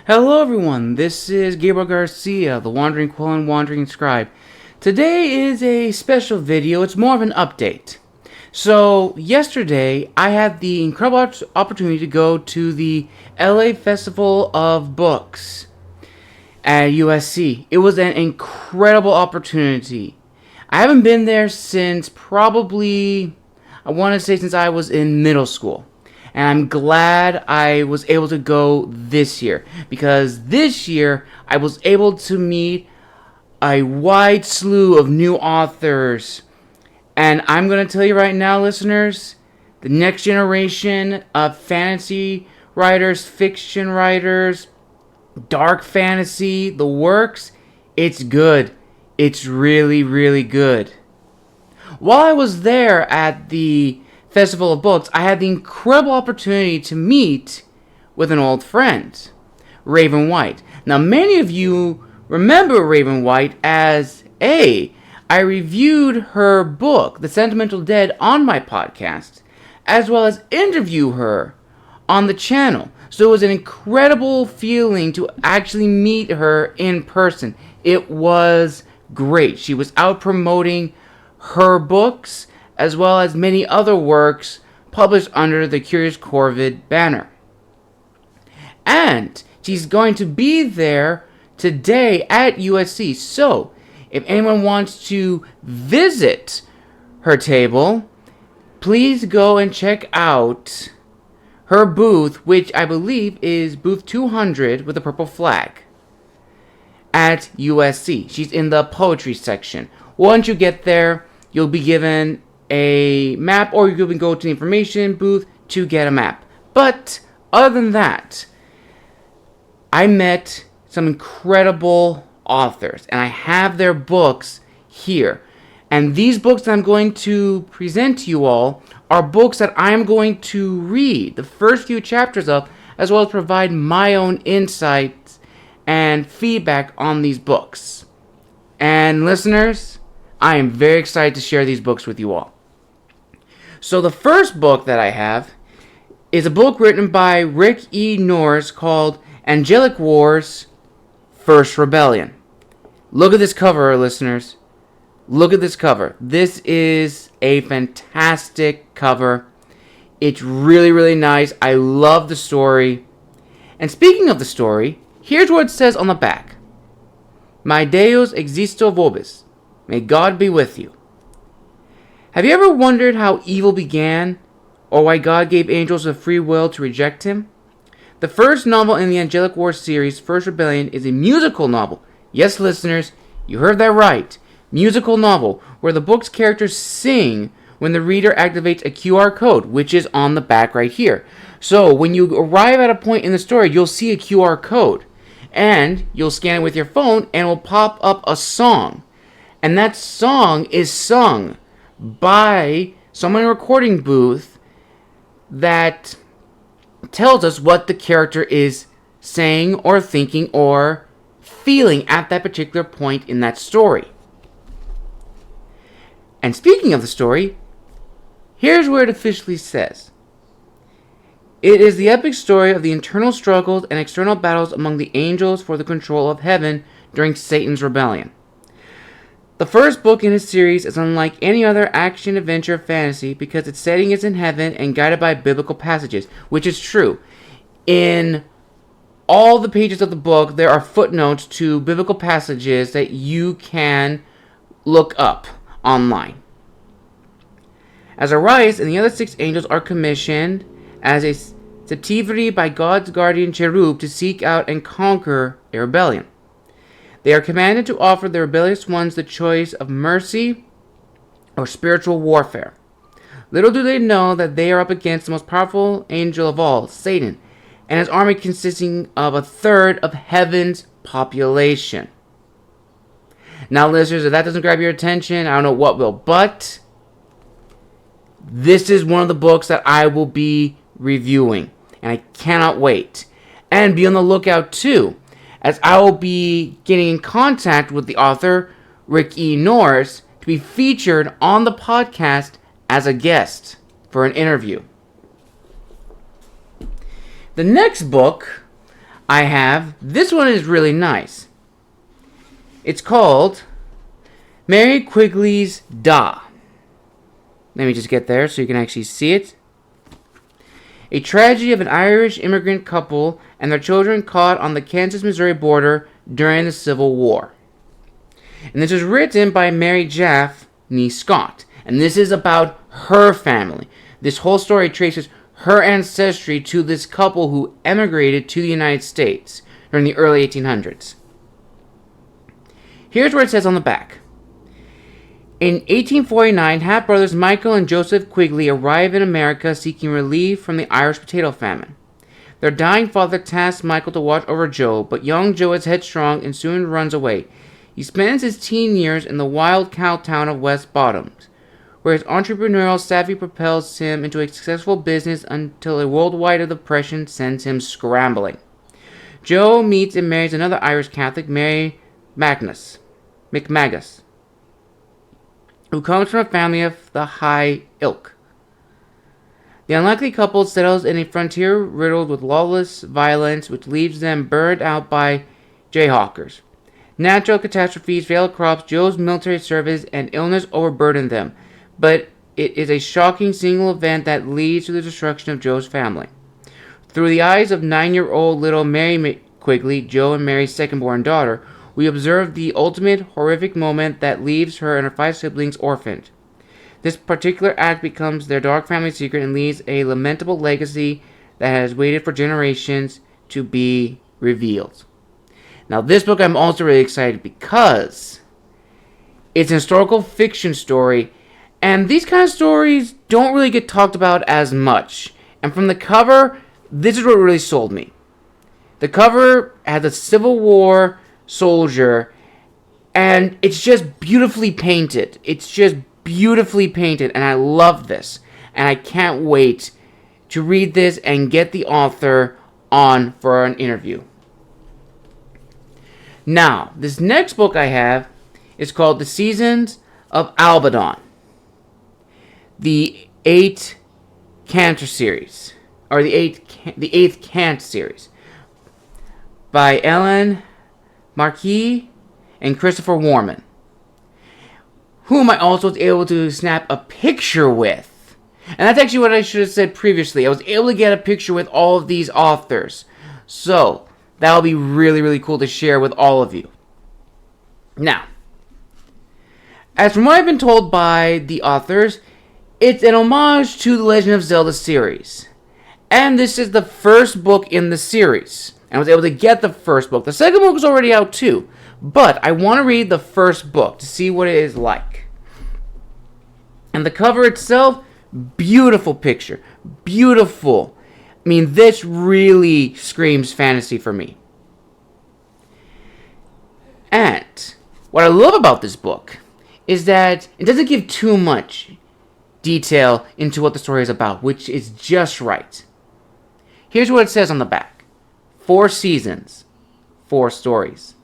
Hello everyone, this is Gabriel Garcia, the Wandering Quill and Wandering Scribe. Today is a special video, it's more of an update. So, yesterday I had the incredible opportunity to go to the LA Festival of Books at USC. It was an incredible opportunity. I haven't been there since probably, since I was in middle school. And I'm glad I was able to go this year, because this year I was able to meet a wide slew of new authors. And I'm going to tell you right now, listeners, the next generation of fantasy writers, fiction writers, dark fantasy, the works, it's good. It's really, really good. While I was there at the Festival of Books, I had the incredible opportunity to meet with an old friend, Ravven White. Now, many of you remember Ravven White as I reviewed her book, The Sentimental Dead, on my podcast, as well as interview her on the channel. So it was an incredible feeling to actually meet her in person. It was great. She was out promoting her books, as well as many other works published under the Curious Corvid banner. And she's going to be there today at USC. So, if anyone wants to visit her table, please go and check out her booth, which I believe is booth 200 with a purple flag at USC. She's in the poetry section. Once you get there, you'll be given a map, or you can go to the information booth to get a map. But other than that, I met some incredible authors, and I have their books here. And these books that I'm going to present to you all are books that I'm going to read the first few chapters of, as well as provide my own insights and feedback on these books. And listeners, I am very excited to share these books with you all. So the first book that I have is a book written by Rick E. Norris called Angelic Wars, First Rebellion. Look at this cover, listeners. Look at this cover. This is a fantastic cover. It's really, really nice. I love the story. And speaking of the story, here's what it says on the back. My Deus existo vobis. May God be with you. Have you ever wondered how evil began, or why God gave angels a free will to reject him? The first novel in the Angelic Wars series, First Rebellion, is a musical novel. Yes, listeners, you heard that right. Musical novel, where the book's characters sing when the reader activates a QR code, which is on the back right here. So, when you arrive at a point in the story, you'll see a QR code, and you'll scan it with your phone, and it will pop up a song. And that song is sung by someone in a recording booth that tells us what the character is saying or thinking or feeling at that particular point in that story. And speaking of the story, here's where it officially says. It is the epic story of the internal struggles and external battles among the angels for the control of heaven during Satan's rebellion. The first book in his series is unlike any other action-adventure fantasy because its setting is in heaven and guided by biblical passages, which is true. In all the pages of the book, there are footnotes to biblical passages that you can look up online. Azarias and the other 6 angels are commissioned as a septivity by God's guardian cherub to seek out and conquer a rebellion. They are commanded to offer the rebellious ones the choice of mercy or spiritual warfare. Little do they know that they are up against the most powerful angel of all, Satan, and his army consisting of a third of heaven's population. Now, listeners, if that doesn't grab your attention, I don't know what will, but this is one of the books that I will be reviewing, and I cannot wait. And be on the lookout, too, as I will be getting in contact with the author, Rick E. Norris, to be featured on the podcast as a guest for an interview. The next book I have, this one is really nice. It's called Mary Quigley's Da. Let me just get there so you can actually see it. A tragedy of an Irish immigrant couple and their children caught on the Kansas-Missouri border during the Civil War. And this was written by Mary Jaffe, nee Scott. And this is about her family. This whole story traces her ancestry to this couple who emigrated to the United States during the early 1800s. Here's what it says on the back. In 1849, half-brothers Michael and Joseph Quigley arrive in America seeking relief from the Irish potato famine. Their dying father tasks Michael to watch over Joe, but young Joe is headstrong and soon runs away. He spends his teen years in the wild cow town of West Bottoms, where his entrepreneurial savvy propels him into a successful business until a worldwide depression sends him scrambling. Joe meets and marries another Irish Catholic, Mary McMagus, who comes from a family of the high ilk. The unlikely couple settles in a frontier riddled with lawless violence, which leaves them burned out by jayhawkers. Natural catastrophes, failed crops, Joe's military service, and illness overburden them, but it is a shocking single event that leads to the destruction of Joe's family. Through the eyes of 9-year-old little Mary Quigley, Joe and Mary's second-born daughter, we observe the ultimate horrific moment that leaves her and her 5 siblings orphaned. This particular act becomes their dark family secret and leaves a lamentable legacy that has waited for generations to be revealed. Now, this book I'm also really excited because it's an historical fiction story, and these kind of stories don't really get talked about as much. And from the cover, this is what really sold me. The cover has a Civil War soldier, and it's just beautifully painted. And I love this. And I can't wait to read this and get the author on for an interview. Now, this next book I have is called The Seasons of Albadone. The 8 Canter series, or the 8th Chant series, by Elan, Marche, and Christopher Warman, whom I also was able to snap a picture with. And that's actually what I should have said previously. I was able to get a picture with all of these authors. So, that'll be really, really cool to share with all of you. Now, as from what I've been told by the authors, it's an homage to the Legend of Zelda series. And this is the first book in the series. And I was able to get the first book. The second book is already out too. But I want to read the first book to see what it is like. And the cover itself, beautiful picture. Beautiful. I mean, this really screams fantasy for me. And what I love about this book is that it doesn't give too much detail into what the story is about, which is just right. Here's what it says on the back. 4 seasons, 4 stories.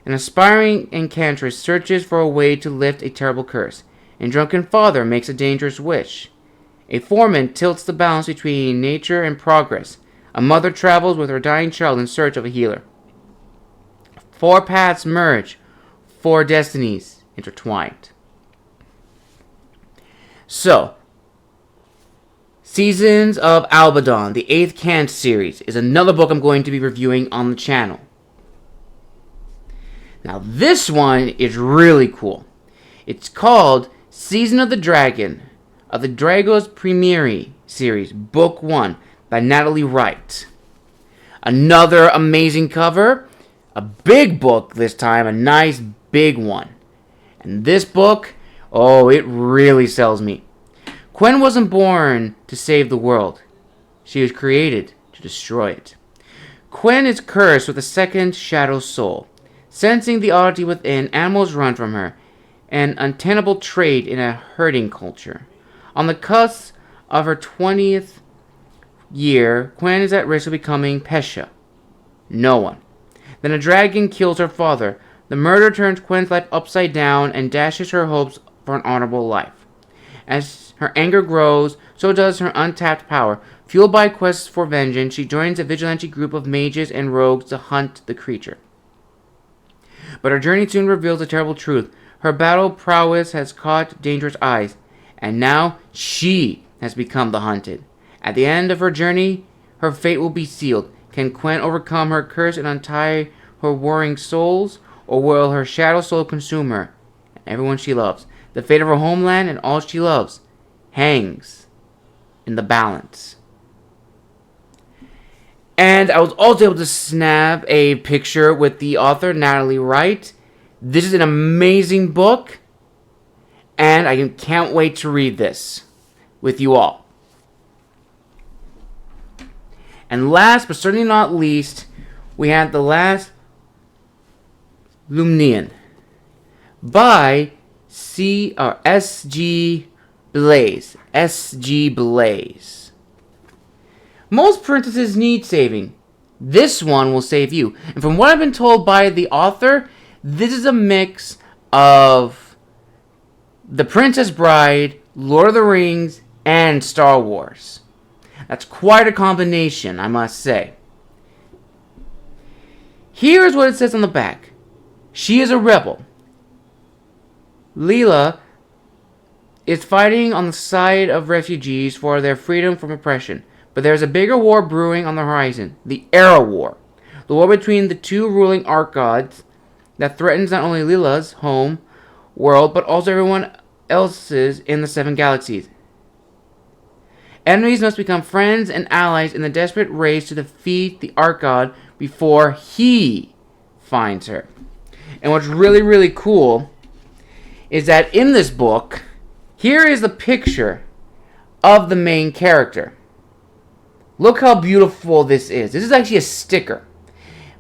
An aspiring enchantress searches for a way to lift a terrible curse. A drunken father makes a dangerous wish. A foreman tilts the balance between nature and progress. A mother travels with her dying child in search of a healer. 4 paths merge. 4 destinies intertwined. So, Seasons of Albadone, the 8th Chant series, is another book I'm going to be reviewing on the channel. Now, this one is really cool. It's called Season of the Dragon, of the Dragos Premiere series, Book 1, by Natalie Wright. Another amazing cover, a big book this time, a nice big one. And this book, oh, it really sells me. Quen wasn't born to save the world. She was created to destroy it. Quen is cursed with a second shadow soul. Sensing the oddity within, animals run from her, an untenable trait in a herding culture. On the cusp of her 20th year, Quen is at risk of becoming Pesha. No one. Then a dragon kills her father. The murder turns Quen's life upside down and dashes her hopes for an honorable life. As her anger grows, so does her untapped power. Fueled by quests for vengeance, she joins a vigilante group of mages and rogues to hunt the creature. But her journey soon reveals a terrible truth. Her battle prowess has caught dangerous eyes, and now she has become the hunted. At the end of her journey, her fate will be sealed. Can Quen overcome her curse and untie her warring souls, or will her shadow soul consume her and everyone she loves? The fate of her homeland and all she loves hangs in the balance. And I was also able to snap a picture with the author, Natalie Wright. This is an amazing book, and I can't wait to read this with you all. And last, but certainly not least, we have the last Lumenian by S.G. Blaise. S.G. Blaise. Most princesses need saving. This one will save you. And from what I've been told by the author, this is a mix of The Princess Bride, Lord of the Rings, and Star Wars. That's quite a combination, I must say. Here's what it says on the back. She is a rebel. Leela is fighting on the side of refugees for their freedom from oppression. But there's a bigger war brewing on the horizon. The Era War. The war between the two ruling archgods that threatens not only Leela's home world, but also everyone else's in the 7 galaxies. Enemies must become friends and allies in the desperate race to defeat the archgod before he finds her. And what's really, really cool is that in this book, here is the picture of the main character. Look how beautiful this is. This is actually a sticker.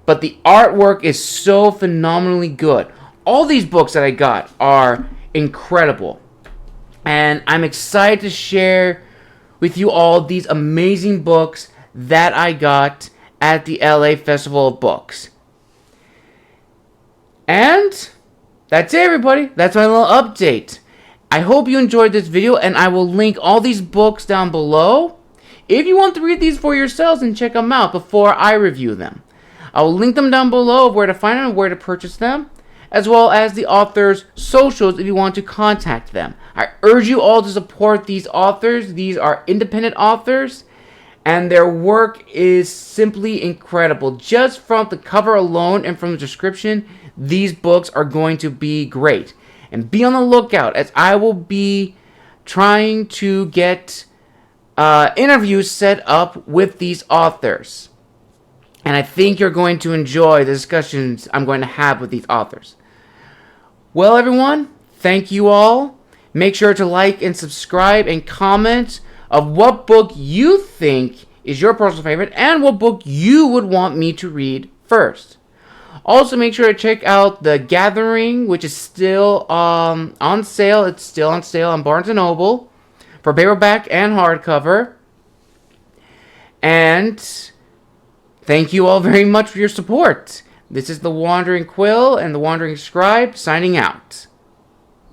But the artwork is so phenomenally good. All these books that I got are incredible. And I'm excited to share with you all these amazing books that I got at the LA Festival of Books. And that's it, everybody. That's my little update. I hope you enjoyed this video, and I will link all these books down below if you want to read these for yourselves and check them out before I review them. I will link them down below of where to find them and where to purchase them, as well as the author's socials if you want to contact them. I urge you all to support these authors. These are independent authors, and their work is simply incredible. Just from the cover alone and from the description, these books are going to be great. And be on the lookout, as I will be trying to get interviews set up with these authors. And I think you're going to enjoy the discussions I'm going to have with these authors. Well, everyone, thank you all. Make sure to like and subscribe and comment of what book you think is your personal favorite and what book you would want me to read first. Also, make sure to check out The Gathering, which is still on sale. It's still on sale on Barnes & Noble for paperback and hardcover. And thank you all very much for your support. This is the Wandering Quill and the Wandering Scribe signing out.